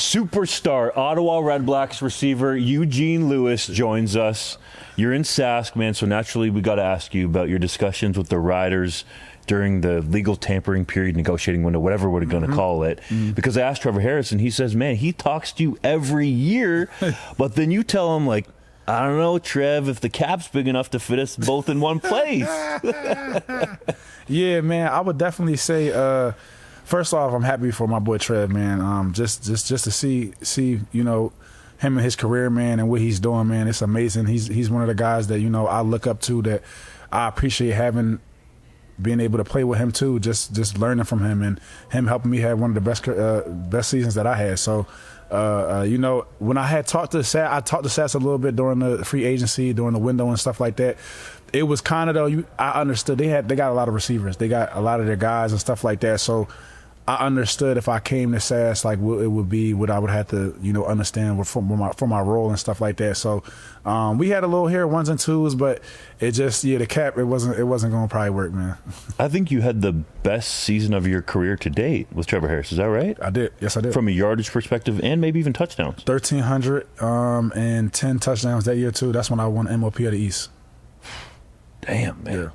Superstar Ottawa Redblacks receiver Eugene Lewis joins us. You're in Sask, man, so naturally we got to ask you about your discussions with the Riders during the legal tampering period, negotiating window, whatever we're going to call it. Because I asked Trevor Harris, and he says, man, he talks to you every year, but then you tell him, like, I don't know, Trev, if the cap's big enough to fit us both in one place. Yeah, man, I would definitely say, first off, I'm happy for my boy Trev, man. Just to see, you know, him and his career, man, and what he's doing, man, it's amazing. He's one of the guys that, you know, I look up to, that I appreciate being able to play with him too, just learning from him, and him helping me have one of the best seasons that I had. So, you know, when I had talked to Sass a little bit during the free agency, during the window and stuff like that. It was kind of, though, I understood they got a lot of receivers, they got a lot of their guys and stuff like that. So I understood if I came to Sass, like, what it would be, what I would have to, you know, understand for my role and stuff like that. So we had a little here, ones and twos, but it just, the cap, it wasn't going to probably work, man. I think you had the best season of your career to date with Trevor Harris. Is that right? I did. Yes, I did. From a yardage perspective and maybe even touchdowns. 1,300 and 10 touchdowns that year too. That's when I won MOP of the East. Damn, man. Yeah.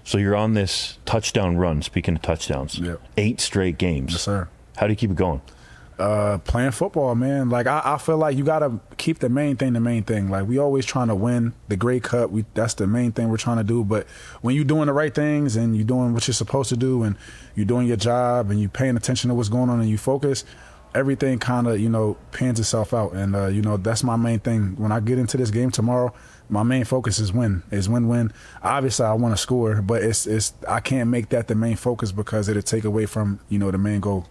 So you're on this touchdown run, speaking of touchdowns. Yeah. 8 straight games. Yes, sir. How do you keep it going? Playing football, man. Like, I feel like you got to keep the main thing. Like, we always trying to win the Grey Cup. That's the main thing we're trying to do. But when you're doing the right things and you're doing what you're supposed to do and you're doing your job and you're paying attention to what's going on and you focus, everything kind of, you know, pans itself out. And, you know, that's my main thing. When I get into this game tomorrow, my main focus is win. Obviously, I want to score, but I can't make that the main focus because it'll take away from, you know, the main goal.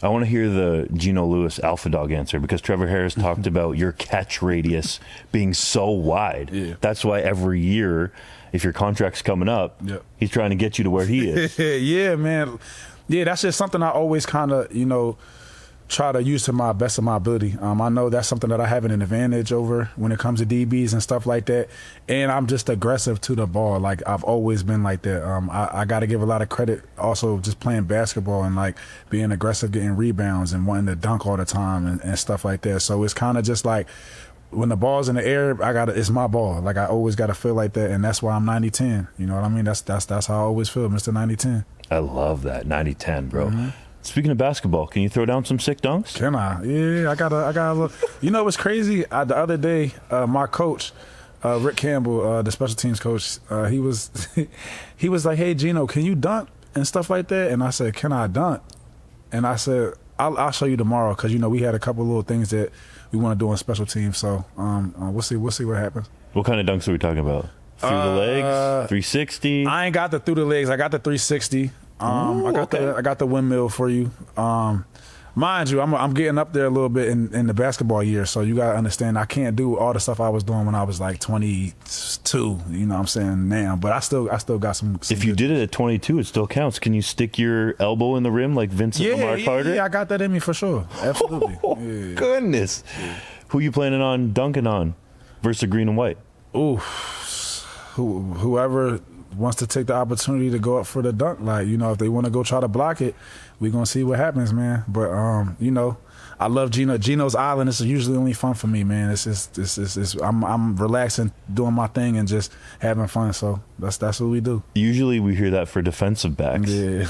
I want to hear the Geno Lewis alpha dog answer, because Trevor Harris talked about your catch radius being so wide. Yeah. That's why every year, if your contract's coming up, he's trying to get you to where he is. Yeah, man. Yeah, that's just something I always kind of, you know, try to use to my best of my ability. I know that's something that I have an advantage over when it comes to DBs and stuff like that. And I'm just aggressive to the ball. Like, I've always been like that. I got to give a lot of credit also just playing basketball and, like, being aggressive, getting rebounds and wanting to dunk all the time and stuff like that. So it's kind of just like, when the ball's in the air, it's my ball. Like, I always got to feel like that, and that's why I'm 90-10. You know what I mean? That's how I always feel, Mr. 90-10. I love that, 90-10, bro. Speaking of basketball, can you throw down some sick dunks? Can I? Yeah, I got a look. You know what's crazy? The other day, my coach, Rick Campbell, the special teams coach, he was like, "Hey, Geno, can you dunk and stuff like that?" And I said, "Can I dunk?" And I said, I'll show you tomorrow, because, you know, we had a couple little things that we want to do on special teams. So we'll see what happens. What kind of dunks are we talking about? Through the legs, 360. I ain't got the through the legs. I got the 360. Ooh, I got the windmill for you. Mind you, I'm getting up there a little bit in the basketball year, so you gotta understand I can't do all the stuff I was doing when I was like 22. You know what I'm saying, now, but I still got some. If you did it at 22, it still counts. Can you stick your elbow in the rim like Vincent Lamar Carter? Yeah, I got that in me for sure. Absolutely. Oh, goodness. Yeah. Who you planning on dunking on versus green and white? Ooh, whoever wants to take the opportunity to go up for the dunk, like, you know, if they want to go try to block it, we're gonna see what happens, man. But you know, I love Geno's Island. It's usually only fun for me, man. I'm relaxing, doing my thing, and just having fun. So that's what we do. Usually we hear that for defensive backs. Yeah,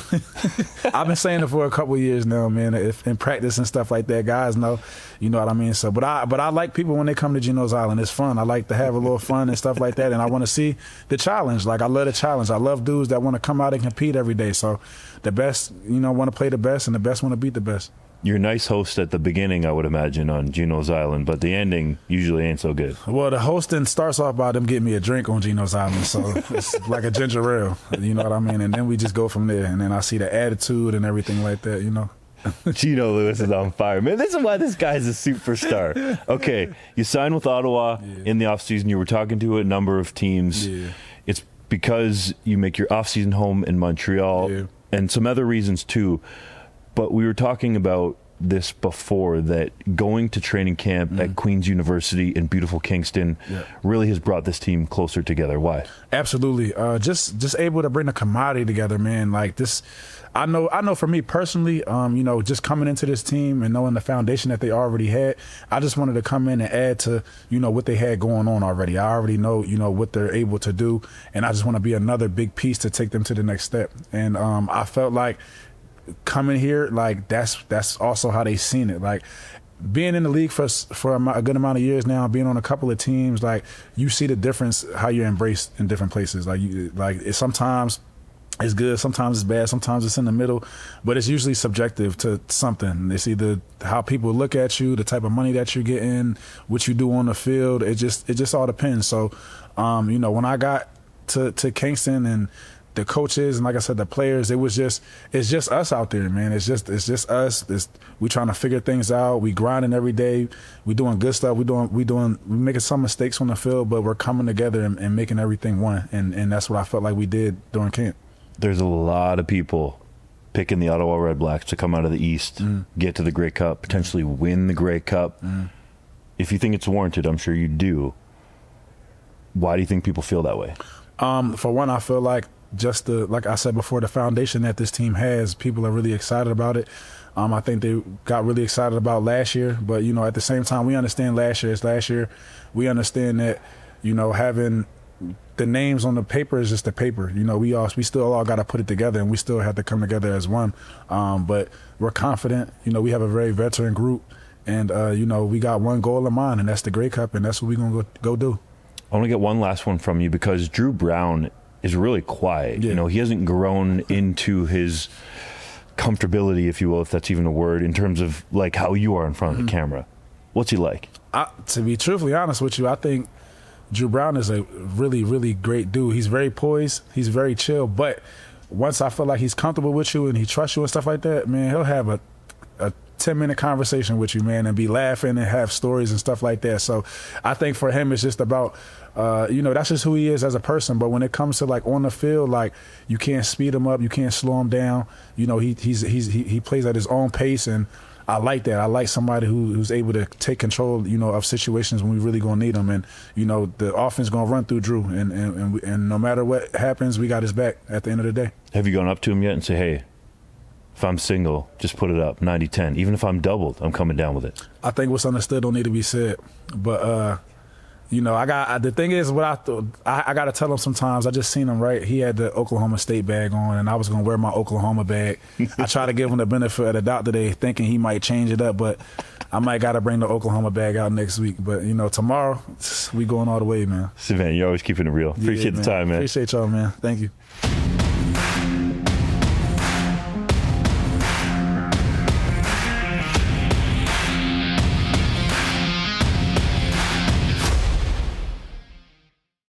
I've been saying it for a couple of years now, man. If in practice and stuff like that, guys know, you know what I mean. So, but I like people when they come to Geno's Island. It's fun. I like to have a little fun and stuff like that, and I want to see the challenge. Like, I love the challenge. I love dudes that want to come out and compete every day. So the best, you know, want to play the best, and the best want to beat the best. You're a nice host at the beginning, I would imagine, on Geno's Island, but the ending usually ain't so good. Well, the hosting starts off by them getting me a drink on Geno's Island, so it's like a ginger ale, you know what I mean? And then we just go from there, and then I see the attitude and everything like that, you know? Geno Lewis is on fire. Man, this is why this guy's a superstar. Okay, you signed with Ottawa in the offseason. You were talking to a number of teams. Yeah. It's because you make your offseason home in Montreal and some other reasons too. But we were talking about this before, that going to training camp at Queen's University in beautiful Kingston really has brought this team closer together. Why? Absolutely. Just able to bring the commodity together, man. Like this, I know for me personally, just coming into this team and knowing the foundation that they already had, I just wanted to come in and add to, what they had going on already. I already know, what they're able to do, and I just want to be another big piece to take them to the next step. And I felt like coming here, like that's also how they seen it. Like being in the league for a good amount of years now, being on a couple of teams, like you see the difference how you're embraced in different places. Sometimes it's good, sometimes it's bad, sometimes it's in the middle, but it's usually subjective to something. It's either how people look at you, the type of money that you're getting, what you do on the field. It just all depends. So, when I got to Kingston and the coaches and, like I said, the players, it's just us out there, man. It's just us. We trying to figure things out. We grinding every day. We doing good stuff. We making some mistakes on the field, but we're coming together and making everything one. And that's what I felt like we did during camp. There's a lot of people picking the Ottawa Redblacks to come out of the East, get to the Grey Cup, potentially win the Grey Cup. If you think it's warranted, I'm sure you do. Why do you think people feel that way? For one, I feel like like I said before, the foundation that this team has, people are really excited about it. I think they got really excited about last year, but at the same time, we understand last year is last year. We understand that having the names on the paper is just the paper. We still all got to put it together, and we still have to come together as one. But we're confident. We have a very veteran group, and we got one goal in mind, and that's the Grey Cup, and that's what we're gonna go do. I want to get one last one from you, because Drew Brown is really quiet. Yeah. He hasn't grown into his comfortability, if you will, if that's even a word, in terms of like how you are in front of the camera. What's he like? To be truthfully honest with you, I think Drew Brown is a really, really great dude. He's very poised. He's very chill. But once I feel like he's comfortable with you and he trusts you and stuff like that, man, he'll have a 10-minute conversation with you, man, and be laughing and have stories and stuff like that. So I think for him, it's just about, that's just who he is as a person. But when it comes to like on the field, like you can't speed him up, you can't slow him down. He plays at his own pace, and I like that. I like somebody who's able to take control, of situations when we really gonna need them. And the offense gonna run through Drew, and no matter what happens, we got his back at the end of the day. Have you gone up to him yet and say, hey, if I'm single, just put it up, 90-10. Even if I'm doubled, I'm coming down with it? I think what's understood don't need to be said. But, the thing is, what I got to tell him sometimes. I just seen him, right? He had the Oklahoma State bag on, and I was going to wear my Oklahoma bag. I try to give him the benefit of the doubt today, thinking he might change it up, but I might got to bring the Oklahoma bag out next week. But, tomorrow, we going all the way, man. Savannah, you're always keeping it real. Appreciate the time, man. Appreciate y'all, man. Thank you.